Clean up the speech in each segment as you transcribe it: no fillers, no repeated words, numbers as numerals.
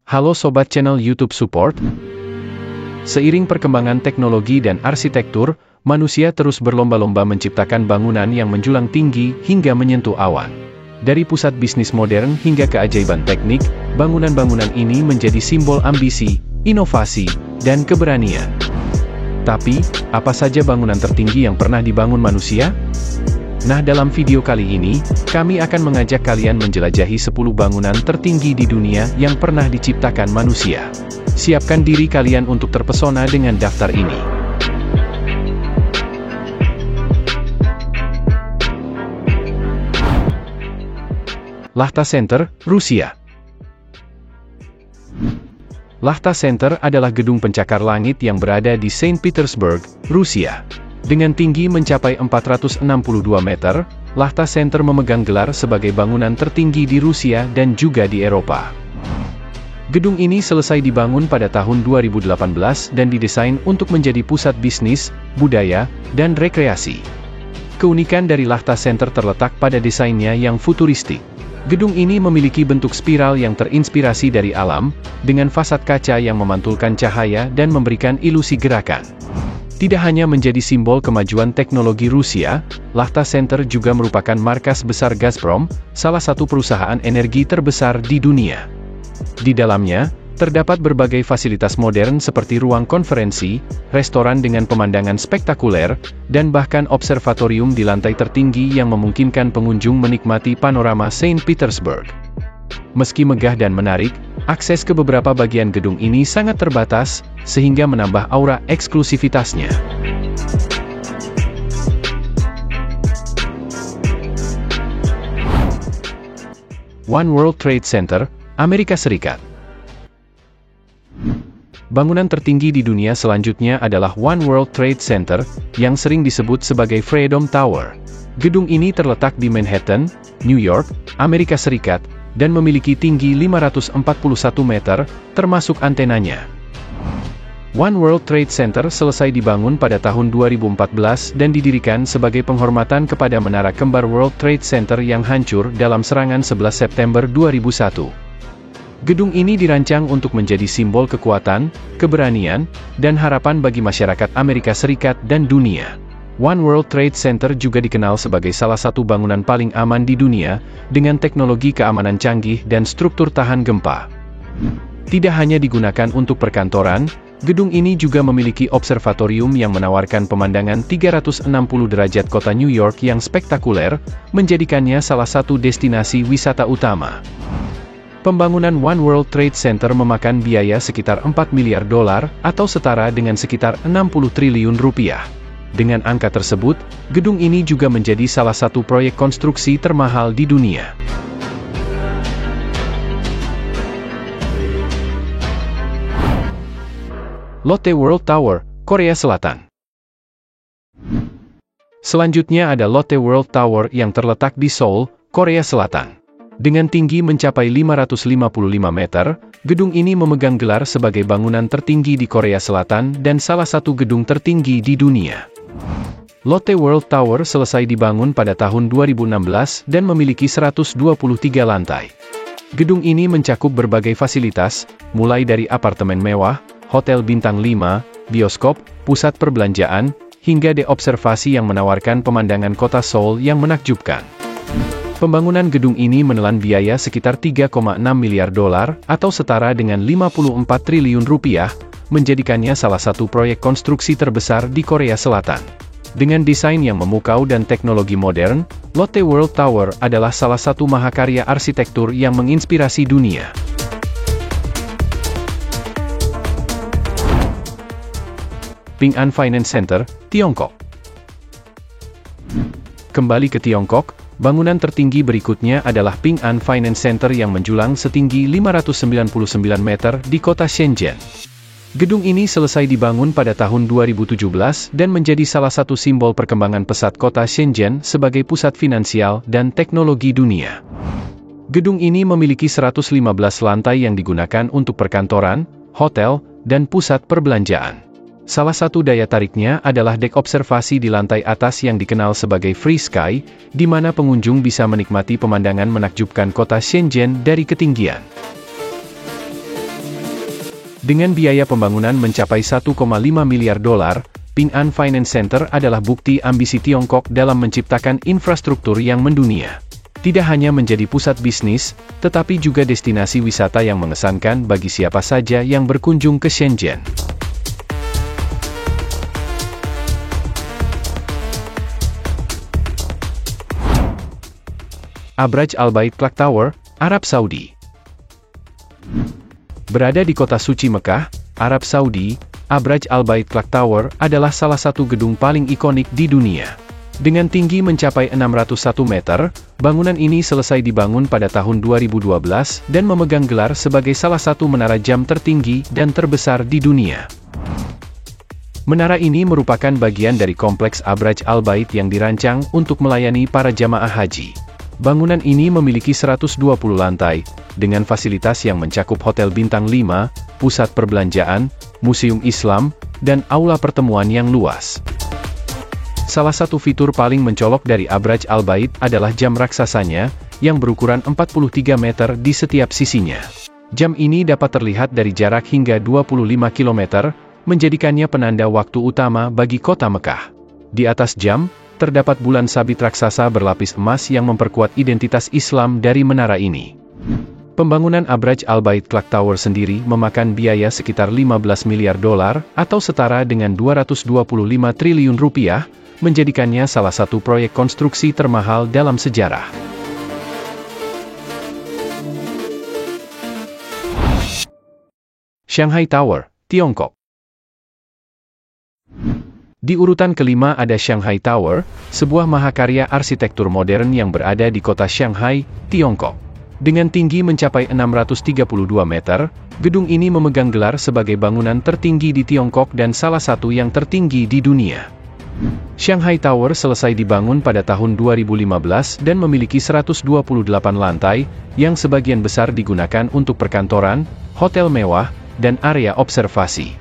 Halo Sobat Channel YouTube Support. Seiring perkembangan teknologi dan arsitektur, manusia terus berlomba-lomba menciptakan bangunan yang menjulang tinggi hingga menyentuh awan. Dari pusat bisnis modern hingga keajaiban teknik, bangunan-bangunan ini menjadi simbol ambisi, inovasi, dan keberanian. Tapi, apa saja bangunan tertinggi yang pernah dibangun manusia? Nah, dalam video kali ini, kami akan mengajak kalian menjelajahi 10 bangunan tertinggi di dunia yang pernah diciptakan manusia. Siapkan diri kalian untuk terpesona dengan daftar ini. Lahta Center, Rusia. Lahta Center adalah gedung pencakar langit yang berada di Saint Petersburg, Rusia. Dengan tinggi mencapai 462 meter, Lahta Center memegang gelar sebagai bangunan tertinggi di Rusia dan juga di Eropa. Gedung ini selesai dibangun pada tahun 2018 dan didesain untuk menjadi pusat bisnis, budaya, dan rekreasi. Keunikan dari Lahta Center terletak pada desainnya yang futuristik. Gedung ini memiliki bentuk spiral yang terinspirasi dari alam, dengan fasad kaca yang memantulkan cahaya dan memberikan ilusi gerakan. Tidak hanya menjadi simbol kemajuan teknologi Rusia, Lahta Center juga merupakan markas besar Gazprom, salah satu perusahaan energi terbesar di dunia. Di dalamnya, terdapat berbagai fasilitas modern seperti ruang konferensi, restoran dengan pemandangan spektakuler, dan bahkan observatorium di lantai tertinggi yang memungkinkan pengunjung menikmati panorama Saint Petersburg. Meski megah dan menarik, akses ke beberapa bagian gedung ini sangat terbatas, sehingga menambah aura eksklusivitasnya. One World Trade Center, Amerika Serikat. Bangunan tertinggi di dunia selanjutnya adalah One World Trade Center, yang sering disebut sebagai Freedom Tower. Gedung ini terletak di Manhattan, New York, Amerika Serikat, dan memiliki tinggi 541 meter, termasuk antenanya. One World Trade Center selesai dibangun pada tahun 2014 dan didirikan sebagai penghormatan kepada menara kembar World Trade Center yang hancur dalam serangan 11 September 2001. Gedung ini dirancang untuk menjadi simbol kekuatan, keberanian, dan harapan bagi masyarakat Amerika Serikat dan dunia. One World Trade Center juga dikenal sebagai salah satu bangunan paling aman di dunia, dengan teknologi keamanan canggih dan struktur tahan gempa. Tidak hanya digunakan untuk perkantoran, gedung ini juga memiliki observatorium yang menawarkan pemandangan 360 derajat kota New York yang spektakuler, menjadikannya salah satu destinasi wisata utama. Pembangunan One World Trade Center memakan biaya sekitar $4 miliar atau setara dengan sekitar 60 triliun rupiah. Dengan angka tersebut, gedung ini juga menjadi salah satu proyek konstruksi termahal di dunia. Lotte World Tower, Korea Selatan. Selanjutnya ada Lotte World Tower yang terletak di Seoul, Korea Selatan. Dengan tinggi mencapai 555 meter, gedung ini memegang gelar sebagai bangunan tertinggi di Korea Selatan dan salah satu gedung tertinggi di dunia. Lotte World Tower selesai dibangun pada tahun 2016 dan memiliki 123 lantai. Gedung ini mencakup berbagai fasilitas, mulai dari apartemen mewah, hotel bintang 5, bioskop, pusat perbelanjaan, hingga observasi yang menawarkan pemandangan kota Seoul yang menakjubkan. Pembangunan gedung ini menelan biaya sekitar $3,6 miliar atau setara dengan 54 triliun rupiah, menjadikannya salah satu proyek konstruksi terbesar di Korea Selatan. Dengan desain yang memukau dan teknologi modern, Lotte World Tower adalah salah satu mahakarya arsitektur yang menginspirasi dunia. Ping An Finance Center, Tiongkok. Kembali ke Tiongkok, bangunan tertinggi berikutnya adalah Ping An Finance Center yang menjulang setinggi 599 meter di kota Shenzhen. Gedung ini selesai dibangun pada tahun 2017 dan menjadi salah satu simbol perkembangan pesat kota Shenzhen sebagai pusat finansial dan teknologi dunia. Gedung ini memiliki 115 lantai yang digunakan untuk perkantoran, hotel, dan pusat perbelanjaan. Salah satu daya tariknya adalah dek observasi di lantai atas yang dikenal sebagai Free Sky, di mana pengunjung bisa menikmati pemandangan menakjubkan kota Shenzhen dari ketinggian. Dengan biaya pembangunan mencapai 1,5 miliar dolar, Ping An Finance Center adalah bukti ambisi Tiongkok dalam menciptakan infrastruktur yang mendunia. Tidak hanya menjadi pusat bisnis, tetapi juga destinasi wisata yang mengesankan bagi siapa saja yang berkunjung ke Shenzhen. Abraj Al Bait Clock Tower, Arab Saudi. Berada di kota suci Mekah, Arab Saudi, Abraj Al Bait Clock Tower adalah salah satu gedung paling ikonik di dunia. Dengan tinggi mencapai 601 meter, bangunan ini selesai dibangun pada tahun 2012 dan memegang gelar sebagai salah satu menara jam tertinggi dan terbesar di dunia. Menara ini merupakan bagian dari kompleks Abraj Al Bait yang dirancang untuk melayani para jamaah haji. Bangunan ini memiliki 120 lantai, dengan fasilitas yang mencakup hotel bintang 5, pusat perbelanjaan, museum Islam, dan aula pertemuan yang luas. Salah satu fitur paling mencolok dari Abraj Al Bait adalah jam raksasanya, yang berukuran 43 meter di setiap sisinya. Jam ini dapat terlihat dari jarak hingga 25 km, menjadikannya penanda waktu utama bagi kota Mekah. Di atas jam, terdapat bulan sabit raksasa berlapis emas yang memperkuat identitas Islam dari menara ini. Pembangunan Abraj Al Bait Clock Tower sendiri memakan biaya sekitar 15 miliar dolar, atau setara dengan 225 triliun rupiah, menjadikannya salah satu proyek konstruksi termahal dalam sejarah. Shanghai Tower, Tiongkok. Di urutan kelima ada Shanghai Tower, sebuah mahakarya arsitektur modern yang berada di kota Shanghai, Tiongkok. Dengan tinggi mencapai 632 meter, gedung ini memegang gelar sebagai bangunan tertinggi di Tiongkok dan salah satu yang tertinggi di dunia. Shanghai Tower selesai dibangun pada tahun 2015 dan memiliki 128 lantai, yang sebagian besar digunakan untuk perkantoran, hotel mewah, dan area observasi.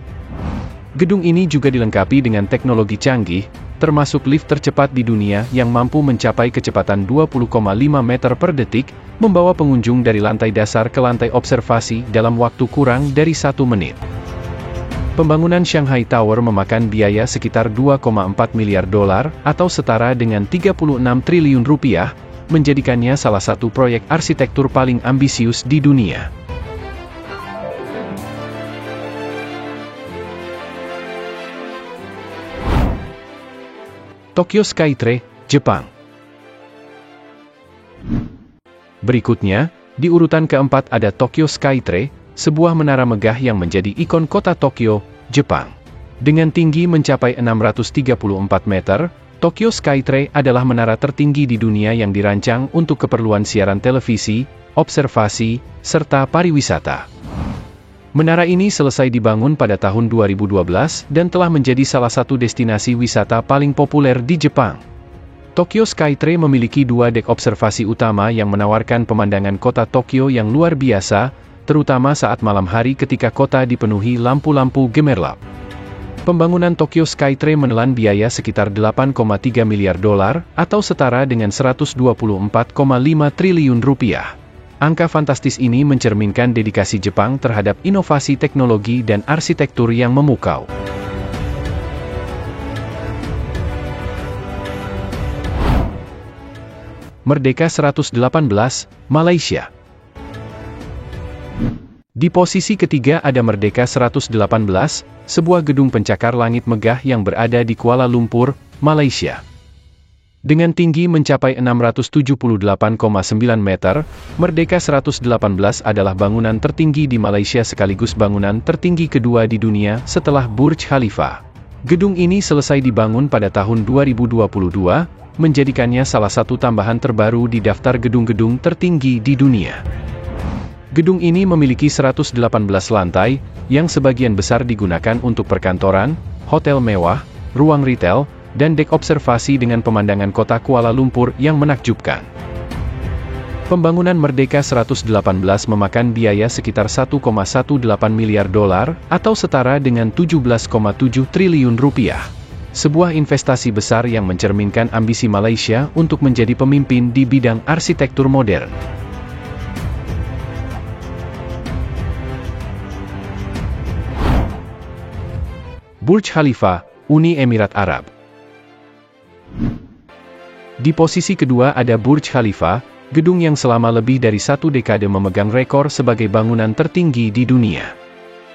Gedung ini juga dilengkapi dengan teknologi canggih, termasuk lift tercepat di dunia yang mampu mencapai kecepatan 20,5 meter per detik, membawa pengunjung dari lantai dasar ke lantai observasi dalam waktu kurang dari 1 menit. Pembangunan Shanghai Tower memakan biaya sekitar 2,4 miliar dolar, atau setara dengan 36 triliun rupiah, menjadikannya salah satu proyek arsitektur paling ambisius di dunia. Tokyo Skytree, Jepang. Berikutnya, di urutan keempat ada Tokyo Skytree, sebuah menara megah yang menjadi ikon kota Tokyo, Jepang. Dengan tinggi mencapai 634 meter, Tokyo Skytree adalah menara tertinggi di dunia yang dirancang untuk keperluan siaran televisi, observasi, serta pariwisata. Menara ini selesai dibangun pada tahun 2012 dan telah menjadi salah satu destinasi wisata paling populer di Jepang. Tokyo Skytree memiliki 2 dek observasi utama yang menawarkan pemandangan kota Tokyo yang luar biasa, terutama saat malam hari ketika kota dipenuhi lampu-lampu gemerlap. Pembangunan Tokyo Skytree menelan biaya sekitar 8,3 miliar dolar, atau setara dengan 124,5 triliun rupiah. Angka fantastis ini mencerminkan dedikasi Jepang terhadap inovasi teknologi dan arsitektur yang memukau. Merdeka 118, Malaysia. Di posisi ketiga ada Merdeka 118, sebuah gedung pencakar langit megah yang berada di Kuala Lumpur, Malaysia. Dengan tinggi mencapai 678,9 meter, Merdeka 118 adalah bangunan tertinggi di Malaysia sekaligus bangunan tertinggi kedua di dunia setelah Burj Khalifa. Gedung ini selesai dibangun pada tahun 2022, menjadikannya salah satu tambahan terbaru di daftar gedung-gedung tertinggi di dunia. Gedung ini memiliki 118 lantai, yang sebagian besar digunakan untuk perkantoran, hotel mewah, ruang retail, dan dek observasi dengan pemandangan kota Kuala Lumpur yang menakjubkan. Pembangunan Merdeka 118 memakan biaya sekitar 1,18 miliar dolar, atau setara dengan 17,7 triliun rupiah. Sebuah investasi besar yang mencerminkan ambisi Malaysia untuk menjadi pemimpin di bidang arsitektur modern. Burj Khalifa, Uni Emirat Arab. Di posisi kedua ada Burj Khalifa, gedung yang selama lebih dari 1 dekade memegang rekor sebagai bangunan tertinggi di dunia.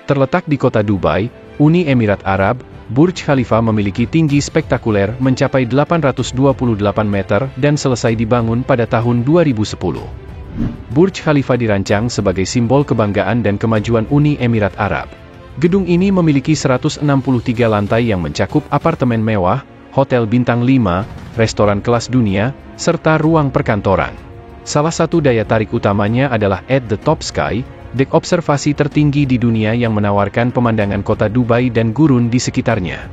Terletak di kota Dubai, Uni Emirat Arab, Burj Khalifa memiliki tinggi spektakuler mencapai 828 meter dan selesai dibangun pada tahun 2010. Burj Khalifa dirancang sebagai simbol kebanggaan dan kemajuan Uni Emirat Arab. Gedung ini memiliki 163 lantai yang mencakup apartemen mewah, hotel bintang 5, restoran kelas dunia, serta ruang perkantoran. Salah satu daya tarik utamanya adalah At the Top Sky, dek observasi tertinggi di dunia yang menawarkan pemandangan kota Dubai dan gurun di sekitarnya.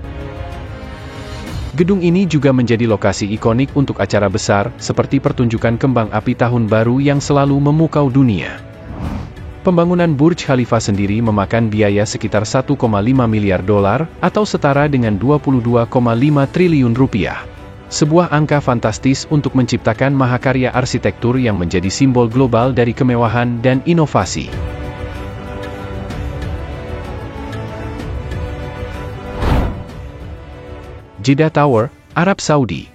Gedung ini juga menjadi lokasi ikonik untuk acara besar, seperti pertunjukan kembang api tahun baru yang selalu memukau dunia. Pembangunan Burj Khalifa sendiri memakan biaya sekitar 1,5 miliar dolar, atau setara dengan 22,5 triliun rupiah. Sebuah angka fantastis untuk menciptakan mahakarya arsitektur yang menjadi simbol global dari kemewahan dan inovasi. Jeddah Tower, Arab Saudi.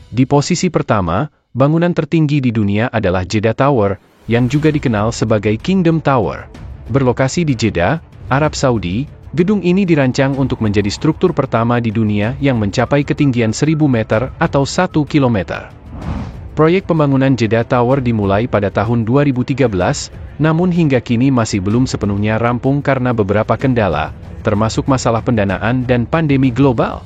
Di posisi pertama, bangunan tertinggi di dunia adalah Jeddah Tower, yang juga dikenal sebagai Kingdom Tower. Berlokasi di Jeddah, Arab Saudi, gedung ini dirancang untuk menjadi struktur pertama di dunia yang mencapai ketinggian 1000 meter atau 1 kilometer. Proyek pembangunan Jeddah Tower dimulai pada tahun 2013, namun hingga kini masih belum sepenuhnya rampung karena beberapa kendala, termasuk masalah pendanaan dan pandemi global.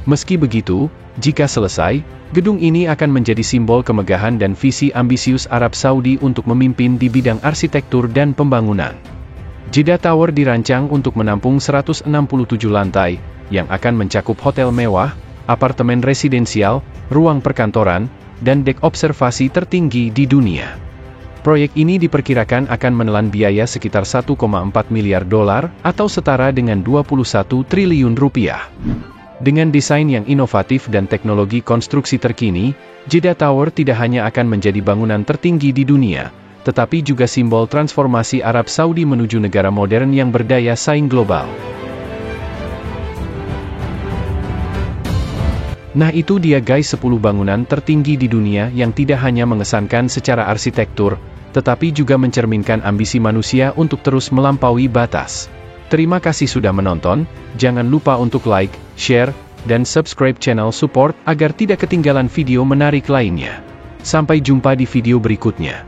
Meski begitu, jika selesai, gedung ini akan menjadi simbol kemegahan dan visi ambisius Arab Saudi untuk memimpin di bidang arsitektur dan pembangunan. Jeddah Tower dirancang untuk menampung 167 lantai, yang akan mencakup hotel mewah, apartemen residensial, ruang perkantoran, dan dek observasi tertinggi di dunia. Proyek ini diperkirakan akan menelan biaya sekitar 1,4 miliar dolar, atau setara dengan 21 triliun rupiah. Dengan desain yang inovatif dan teknologi konstruksi terkini, Jeddah Tower tidak hanya akan menjadi bangunan tertinggi di dunia, tetapi juga simbol transformasi Arab Saudi menuju negara modern yang berdaya saing global. Nah itu dia guys 10 bangunan tertinggi di dunia yang tidak hanya mengesankan secara arsitektur, tetapi juga mencerminkan ambisi manusia untuk terus melampaui batas. Terima kasih sudah menonton, jangan lupa untuk like, share, dan subscribe channel support agar tidak ketinggalan video menarik lainnya. Sampai jumpa di video berikutnya.